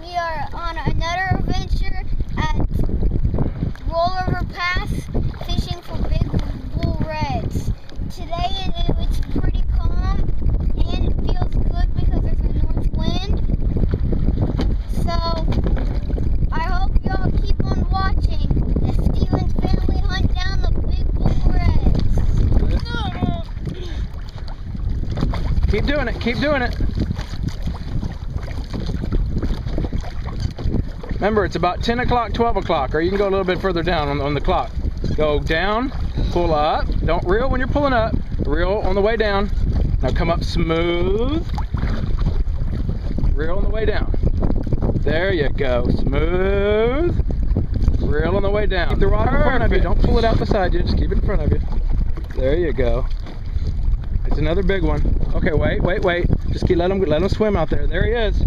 We are on another adventure at Rollover Pass, fishing for big bull reds. Today it's pretty calm and it feels good because there's a north wind. So I hope y'all keep on watching the Stevens family hunt down the big bull reds. Keep doing it, keep doing it. Remember, it's about 10 o'clock, 12 o'clock, or you can go a little bit further down on the clock. Go down, pull up. Don't reel when you're pulling up. Reel on the way down. Now come up smooth. Reel on the way down. There you go. Smooth. Reel on the way down. Keep the rod in front of you. Don't pull it out beside you. Just keep it in front of you. There you go. It's another big one. Okay, wait. Just let him swim out there. There he is.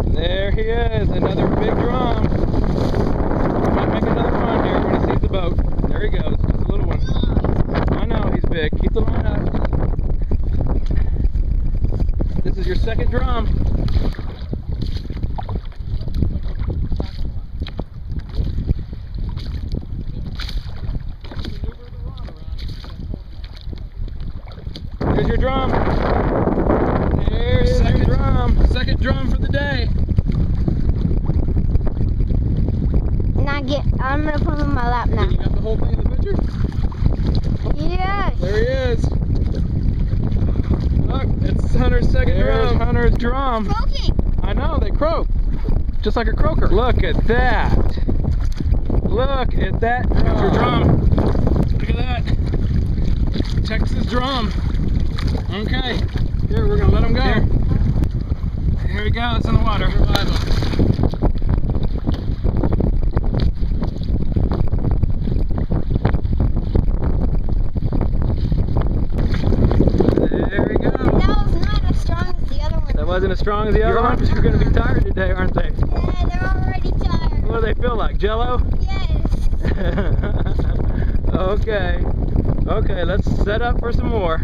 There he is, another big drum. He might make another run here when he sees the boat. There he goes, just a little one. I know, he's big. Keep the line up. This is your second drum. Here's your drum. There's second drum. Second drum for the day. I'm gonna put him in my lap now. You got the whole thing in the picture? Yes. There he is. Look, it's Hunter's second drum. There's Hunter's drum. Croaking. I know, they croak. Just like a croaker. Look at that. Look at that drum. That's your drum. Look at that. Texas drum. Okay. Here, we're gonna let him go. Here we go, it's in the water. Wasn't as strong as the other ones. You're going to be tired today, aren't they? Yeah, they're already tired. What do they feel like? Jello? Yes. Okay, let's set up for some more.